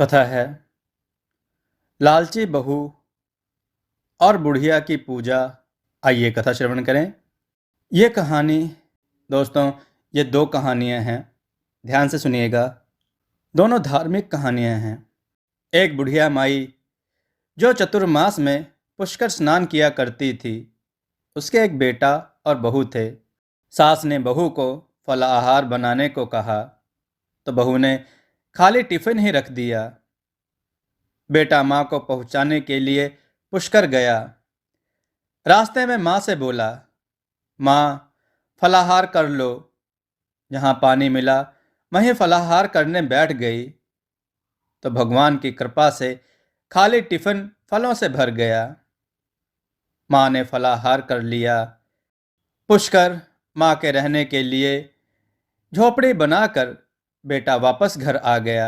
कथा है लालची बहू और बुढ़िया की पूजा। आइए कथा श्रवण करें। ये कहानी दोस्तों, ये दो कहानियां हैं, ध्यान से सुनिएगा। दोनों धार्मिक कहानियां हैं। एक बुढ़िया माई जो चतुर्मास में पुष्कर स्नान किया करती थी, उसके एक बेटा और बहू थे। सास ने बहू को फलाहार बनाने को कहा तो बहू ने खाली टिफिन ही रख दिया। बेटा माँ को पहुँचाने के लिए पुष्कर गया। रास्ते में माँ से बोला, माँ फलाहार कर लो। जहाँ पानी मिला वहीं फलाहार करने बैठ गई तो भगवान की कृपा से खाली टिफिन फलों से भर गया। माँ ने फलाहार कर लिया। पुष्कर माँ के रहने के लिए झोपड़ी बनाकर बेटा वापस घर आ गया।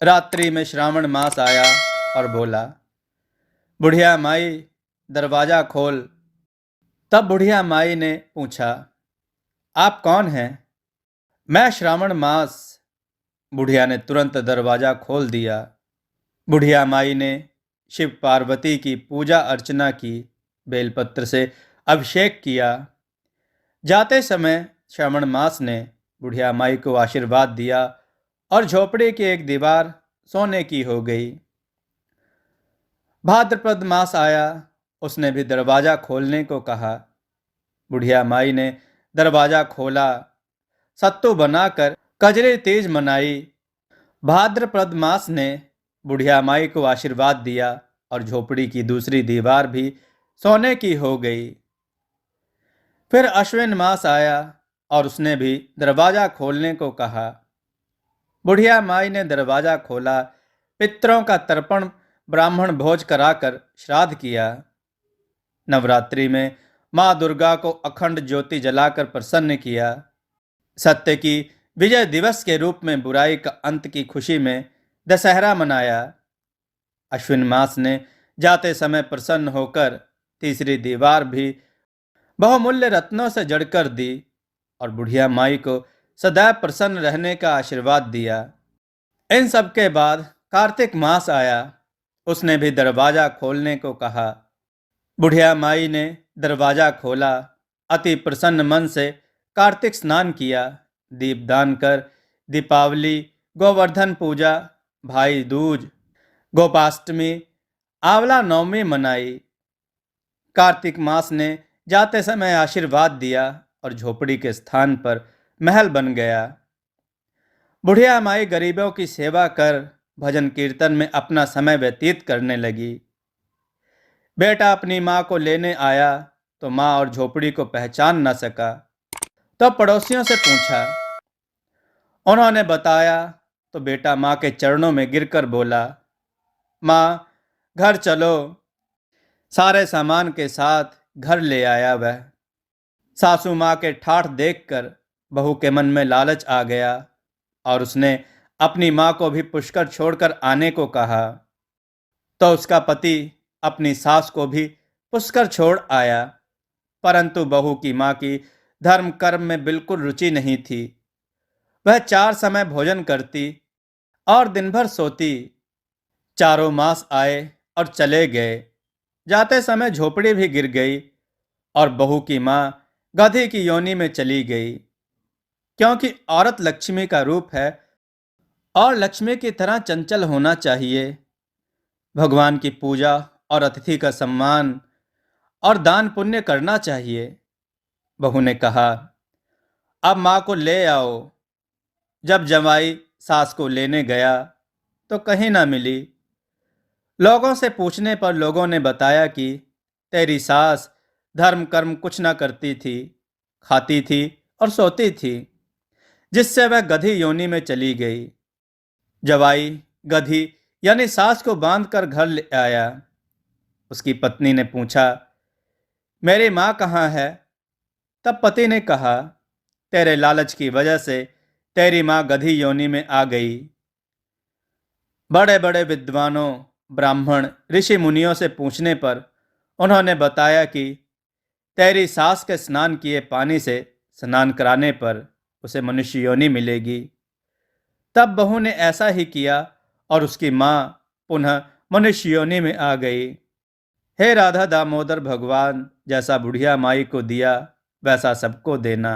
रात्रि में श्रावण मास आया और बोला, बुढ़िया माई दरवाजा खोल। तब बुढ़िया माई ने पूछा, आप कौन हैं? मैं श्रावण मास। बुढ़िया ने तुरंत दरवाजा खोल दिया। बुढ़िया माई ने शिव पार्वती की पूजा अर्चना की, बेलपत्र से अभिषेक किया। जाते समय श्रावण मास ने बुढ़िया माई को आशीर्वाद दिया और झोपड़ी की एक दीवार सोने की हो गई। भाद्रपद मास आया, उसने भी दरवाजा खोलने को कहा। बुढ़िया माई ने दरवाजा खोला, सत्तू बनाकर कजरी तीज मनाई। भाद्रपद मास ने बुढ़िया माई को आशीर्वाद दिया और झोपड़ी की दूसरी दीवार भी सोने की हो गई। फिर अश्विन मास आया और उसने भी दरवाजा खोलने को कहा। बुढ़िया माई ने दरवाजा खोला, पितरों का तर्पण ब्राह्मण भोज कराकर श्राद्ध किया। नवरात्रि में माँ दुर्गा को अखंड ज्योति जलाकर प्रसन्न किया। सत्य की विजय दिवस के रूप में बुराई का अंत की खुशी में दशहरा मनाया। अश्विन मास ने जाते समय प्रसन्न होकर तीसरी दीवार भी बहुमूल्य रत्नों से जड़कर दी और बुढ़िया माई को सदैव प्रसन्न रहने का आशीर्वाद दिया। इन सब के बाद कार्तिक मास आया, उसने भी दरवाजा खोलने को कहा। बुढ़िया माई ने दरवाजा खोला, अति प्रसन्न मन से कार्तिक स्नान किया, दीपदान कर दीपावली, गोवर्धन पूजा, भाई दूज, गोपाष्टमी, आंवला नवमी मनाई। कार्तिक मास ने जाते समय आशीर्वाद दिया और झोपड़ी के स्थान पर महल बन गया। बुढ़िया माई गरीबों की सेवा कर भजन कीर्तन में अपना समय व्यतीत करने लगी। बेटा अपनी माँ को लेने आया तो माँ और झोपड़ी को पहचान न सका, तो पड़ोसियों से पूछा। उन्होंने बताया तो बेटा माँ के चरणों में गिरकर बोला, माँ घर चलो। सारे सामान के साथ घर ले आया वह। सासू माँ के ठाठ देखकर बहू के मन में लालच आ गया और उसने अपनी माँ को भी पुष्कर छोड़कर आने को कहा। तो उसका पति अपनी सास को भी पुष्कर छोड़ आया, परंतु बहू की माँ की धर्म कर्म में बिल्कुल रुचि नहीं थी। वह 4 समय भोजन करती और दिन भर सोती। चारों मास आए और चले गए। जाते समय झोपड़ी भी गिर गई और बहू की माँ गधी की योनि में चली गई। क्योंकि औरत लक्ष्मी का रूप है और लक्ष्मी की तरह चंचल होना चाहिए। भगवान की पूजा और अतिथि का सम्मान और दान पुण्य करना चाहिए। बहू ने कहा, अब माँ को ले आओ। जब जमाई सास को लेने गया तो कहीं ना मिली। लोगों से पूछने पर लोगों ने बताया कि तेरी सास धर्म कर्म कुछ ना करती थी, खाती थी और सोती थी, जिससे वह गधी योनि में चली गई। जवाई गधी यानी सास को बांधकर घर ले आया। उसकी पत्नी ने पूछा, मेरी माँ कहाँ है? तब पति ने कहा, तेरे लालच की वजह से तेरी माँ गधी योनि में आ गई। बड़े बड़े विद्वानों, ब्राह्मण, ऋषि मुनियों से पूछने पर उन्होंने बताया कि तेरी सास के स्नान किए पानी से स्नान कराने पर उसे मनुष्य योनि मिलेगी। तब बहू ने ऐसा ही किया और उसकी माँ पुनः मनुष्य योनि में आ गई। हे राधा दामोदर भगवान, जैसा बुढ़िया माई को दिया वैसा सबको देना।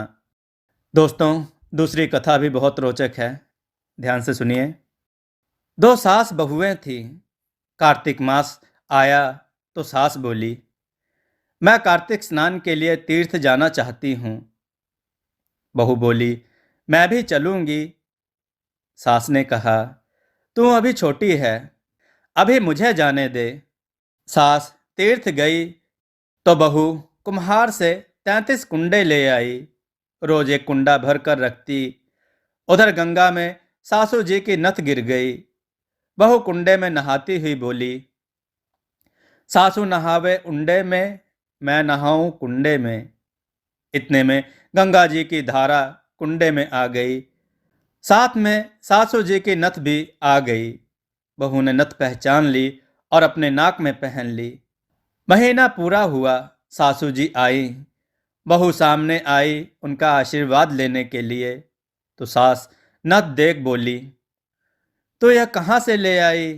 दोस्तों, दूसरी कथा भी बहुत रोचक है, ध्यान से सुनिए। दो सास बहुएं थीं। कार्तिक मास आया तो सास बोली, मैं कार्तिक स्नान के लिए तीर्थ जाना चाहती हूँ। बहू बोली, मैं भी चलूंगी। सास ने कहा, तू अभी छोटी है, अभी मुझे जाने दे। सास तीर्थ गई तो बहू कुम्हार से 33 कुंडे ले आई। रोज एक कुंडा भर कर रखती। उधर गंगा में सासू जी की नथ गिर गई। बहू कुंडे में नहाती हुई बोली, सासू नहावे उंडे में, मैं नहाऊं कुंडे में। इतने में गंगा जी की धारा कुंडे में आ गई। साथ में सासू जी की नथ भी आ गई। बहू ने नथ पहचान ली और अपने नाक में पहन ली। महीना पूरा हुआ, सासू जी आई। बहू सामने आई उनका आशीर्वाद लेने के लिए। तो सास नथ देख बोली, तो यह कहाँ से ले आई?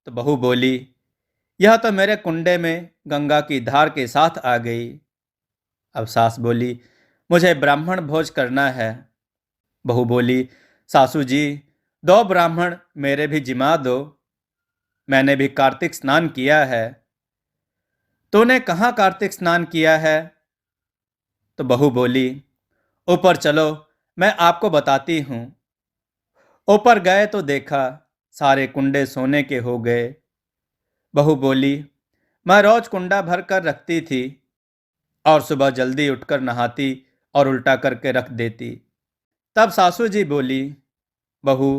तो बहू बोली, यह तो मेरे कुंडे में गंगा की धार के साथ आ गई। अब सास बोली, मुझे ब्राह्मण भोज करना है। बहू बोली, सासू जी 2 ब्राह्मण मेरे भी जिमा दो, मैंने भी कार्तिक स्नान किया है। तूने कहाँ कार्तिक स्नान किया है? तो बहू बोली, ऊपर चलो, मैं आपको बताती हूँ। ऊपर गए तो देखा सारे कुंडे सोने के हो गए। बहू बोली, मैं रोज कुंडा भर कर रखती थी और सुबह जल्दी उठकर नहाती और उल्टा करके रख देती। तब सासू जी बोली, बहू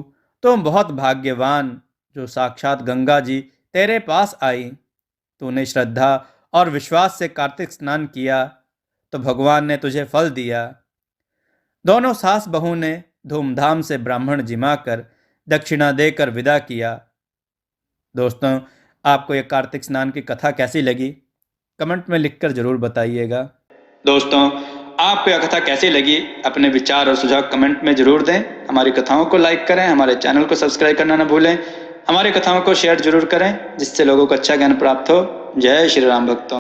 तुम बहुत भाग्यवान, जो साक्षात गंगा जी तेरे पास आई। तूने श्रद्धा और विश्वास से कार्तिक स्नान किया तो भगवान ने तुझे फल दिया। दोनों सास बहू ने धूमधाम से ब्राह्मण जिमा कर दक्षिणा देकर विदा किया। दोस्तों, आपको यह कार्तिक स्नान की कथा कैसी लगी? कमेंट में लिखकर जरूर बताइएगा। दोस्तों, आपको यह कथा कैसी लगी? अपने विचार और सुझाव कमेंट में जरूर दें। हमारी कथाओं को लाइक करें, हमारे चैनल को सब्सक्राइब करना न भूलें। हमारी कथाओं को शेयर जरूर करें जिससे लोगों को अच्छा ज्ञान प्राप्त हो। जय श्री राम भक्तों।